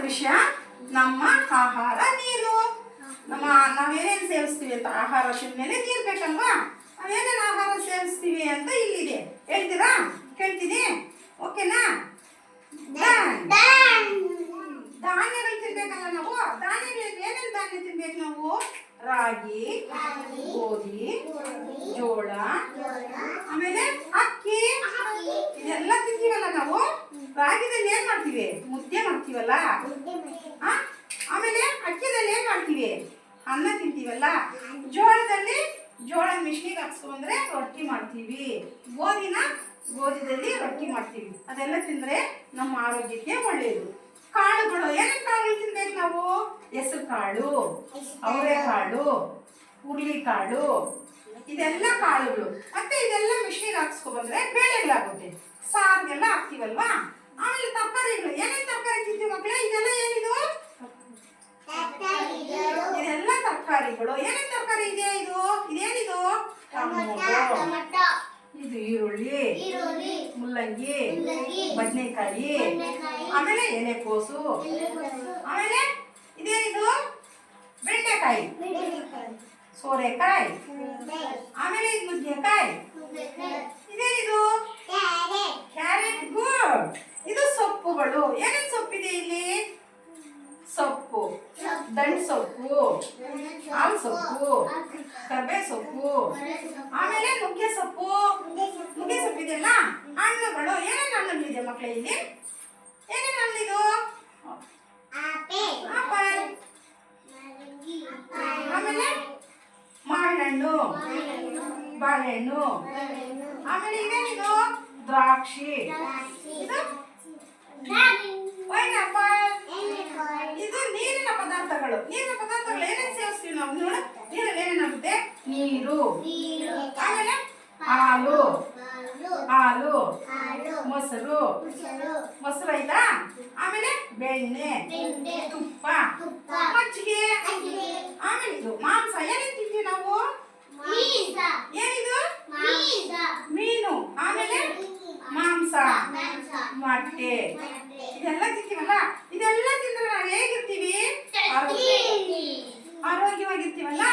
ವಿಷಯ ನಮ್ಮ ಆಹಾರ ನೀರು. ನಾವೇನೇನು ಸೇವಿಸ್ತೀವಿ ಅಂತ ಆಹಾರ ತಿಂದ್ಮೇಲೆ ನೀರು ಬೇಕಲ್ವಾ? ನಾವೇನೇನು ಆಹಾರ ಸೇವಿಸ್ತೀವಿ ಅಂತ ಇಲ್ಲಿದೆ, ಹೇಳ್ತೀರಾ? ಕೇಳ್ತೀನಿ, ಓಕೆನಾ? ಧಾನ್ಯಗಳು ತಿನ್ಬೇಕಲ್ಲ ನಾವು. ಧಾನ್ಯಗಳು ಏನೇನು ಧಾನ್ಯ ತಿನ್ಬೇಕು ನಾವು? ರಾಗಿ, ಗೋಧಿ, ಜೋಳ, ಆಮೇಲೆ ಅಕ್ಕಿ, ಇದೆಲ್ಲ ತಿಂತೀವಲ್ಲ ನಾವು. ರಾಗಿದಲ್ಲಿ ಏನ್ ಮಾಡ್ತೀವಿ? ಮುದ್ದೆ ಮಾಡ್ತೀವಲ್ಲ. ಆಮೇಲೆ ಅಕ್ಕಿದಲ್ಲಿ ಏನ್ ಮಾಡ್ತೀವಿ? ಅನ್ನ ತಿಂತೀವಲ್ಲ. ಜೋಳದಲ್ಲಿ ಜೋಳದ ಮಿಷಿನಿಗೆ ಹಾಕ್ಸ್ಕೊಂಡ್ರೆ ರೊಟ್ಟಿ ಮಾಡ್ತೀವಿ. ಗೋಧಿದಲ್ಲಿ ರೊಟ್ಟಿ ಮಾಡ್ತೀವಿ. ಅದೆಲ್ಲ ತಿಂದ್ರೆ ನಮ್ಮ ಆರೋಗ್ಯಕ್ಕೆ ಒಳ್ಳೆಯದು. ಕಾಳುಗಳು, ಏನೇನು ಕಾಳುಗಳು ತಿನ್ಬೇಕು ನಾವು? ಹೆಸರು ಕಾಳು, ಅವರೆಕಾಳು, ಹುರುಳಿಕಾಳು, ಇದೆಲ್ಲ ಕಾಳುಗಳು. ಮತ್ತೆ ಇದೆಲ್ಲ ಮಿಷಿನಿಗೆ ಹಾಕ್ಸ್ಕೊಂಡ್ಬಂದ್ರೆ ಬೇಳೆಗಳಾಗುತ್ತೆ. ಸಾರಿಗೆಲ್ಲ ಹಾಕ್ತೀವಲ್ವಾ? ಆಮೇಲೆ ತರಕಾರಿಗಳು, ಏನೇನು ತರಕಾರಿ ತಿಂತೀವಿ ಮಕ್ಕಳೇ? ಇದೆಲ್ಲ ಏನಿದು? ಇದೆಲ್ಲ ತರಕಾರಿಗಳು. ಏನೇನು ತರಕಾರಿ ಇದೆ? ಇದೇನಿದು? ಟೊಮೊಟೊ, ಇದು ಈರುಳ್ಳಿ, ಮುಲ್ಲಂಗಿ, ಬದನೆಕಾಯಿ, ಆಮೇಲೆ ಎಲೆಕೋಸು, ಆಮೇಲೆ ಇದೇನಿದು? ಬೆಂಡೆಕಾಯಿ, ಸೋರೆಕಾಯಿ, ಆಮೇಲೆ ಇದು ನುಗ್ಗೆಕಾಯಿ, ಇದೇನಿದು? ಕ್ಯಾರೆಟ್. ಗುಡ್. ಇದು ಸೊಪ್ಪುಗಳು. ಏನೇನು ಸೊಪ್ಪಿದೆ ಇಲ್ಲಿ? ಸೊಪ್ಪು, ದಂಟು ಸೊಪ್ಪು, ಹಾಲು ಸೊಪ್ಪು, ಕರ್ಬೇ ಸೊಪ್ಪು, ಆಮೇಲೆ ನುಗ್ಗೆ ಸೊಪ್ಪು. ನುಗ್ಗೆ ಸೊಪ್ಪಿದೆಯಲ್ಲ. ಹಣ್ಣುಗಳು, ಏನೇನು ಹಣ್ಣುಗಳಿದೆ ಮಕ್ಕಳೇ ಇಲ್ಲಿ? ಏನೇನು ಹಣ್ಣಿದು? ಆಪಲ್, ಆಮೇಲೆ ಮಾವಿನಹಣ್ಣು, ಬಾಳೆಹಣ್ಣು, ಆಮೇಲೆ ಇದೇನಿದು? ದ್ರಾಕ್ಷಿ, ಇದು ಪೈನಾಪಲ್. ಇದು ನೀರಿನ ಪದಾರ್ಥಗಳು. ನೀರಿನ ಪದಾರ್ಥಗಳು ಏನೇನು ಸೇವಿಸ್ತೀವಿ ನಾವು? ನೀರಲ್ಲಿ ಏನೇನಾಗುತ್ತೆ? ನೀರು, ಆಮೇಲೆ ಹಾಲು, ಮೊಸರು ಆಯ್ತಾ? ಆಮೇಲೆ ಬೆಣ್ಣೆ, ತುಪ್ಪ, ಮಜ್ಜಿಗೆ, ಆಮೇಲೆ ಇದು ಮಾಂಸ. ಏನೇನು ತಿಂತೀವಿ ನಾವು? ಏನಿದು? ಮೀನು, ಆಮೇಲೆ ಮಾಂಸ, ಮೊಟ್ಟೆ, ಇದೆಲ್ಲ ತಿಂತೀವಲ್ಲ. ಇದೆಲ್ಲ ತಿಂದ್ರೆ ನಾವು ಹೇಗಿರ್ತೀವಿ? ಆರೋಗ್ಯವಾಗಿರ್ತೀವಲ್ಲ.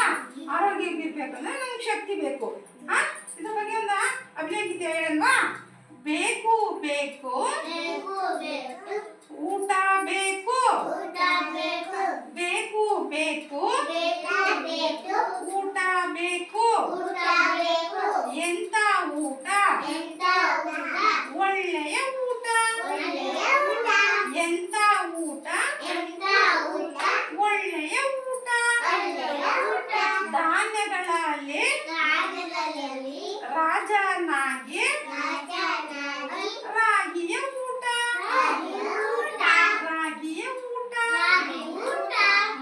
ಆರೋಗ್ಯವಾಗಿರ್ಬೇಕಂದ್ರೆ ನಮ್ಗೆ ಶಕ್ತಿ ಬೇಕು. ಇದ್ರ ಬಗ್ಗೆ ಒಂದು ಅಭಿನಯ ಗೀತೆ ಹೇಳಲ್ವಾ? ಬೇಕು ಬೇಕು ಊಟ ಬೇಕು, ಬೇಕು ಬೇಕು ಊಟ ಬೇಕು. ಎಂತ ಊಟ? ಒಳ್ಳೆಯ ಊಟ. ಎಂತ ಊಟ? ಒಳ್ಳೆಯ ಊಟ. ಧಾನ್ಯಗಳಲ್ಲಿ ರಾಜನಾಗಿ ರಾಗಿಯ ಊಟ. ರಾಗಿಯ ಊಟ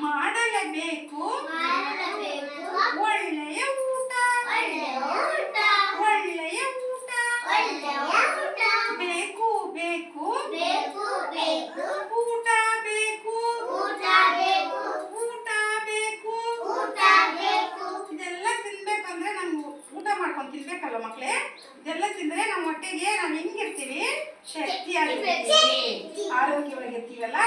ಮಾಡಲೇಬೇಕು. ಒಳ್ಳೆಯ ಊಟ. ಒಳ್ಳೆಯ ಊಟ. ಬೇಕು ಬೇಕು ಊಟ ಬೇಕು. ಊಟ ಬೇಕು. ಇದೆಲ್ಲ ತಿನ್ಬೇಕಂದ್ರೆ ನಮ್ಗೆ ಊಟ ಮಾಡ್ಕೊಂಡು ತಿನ್ಬೇಕಲ್ಲ ಮಕ್ಕಳೇ? ಇದೆಲ್ಲ ತಿಂದ್ರೆ ನಮ್ಮ ಹೊಟ್ಟೆಗೆ ನಾವು ಹೆಂಗಿರ್ತೀವಿ? ಶಕ್ತಿಯಾಗಿರ್ತೀವಿ, ಆರೋಗ್ಯವಾಗಿರ್ತೀವಲ್ಲ.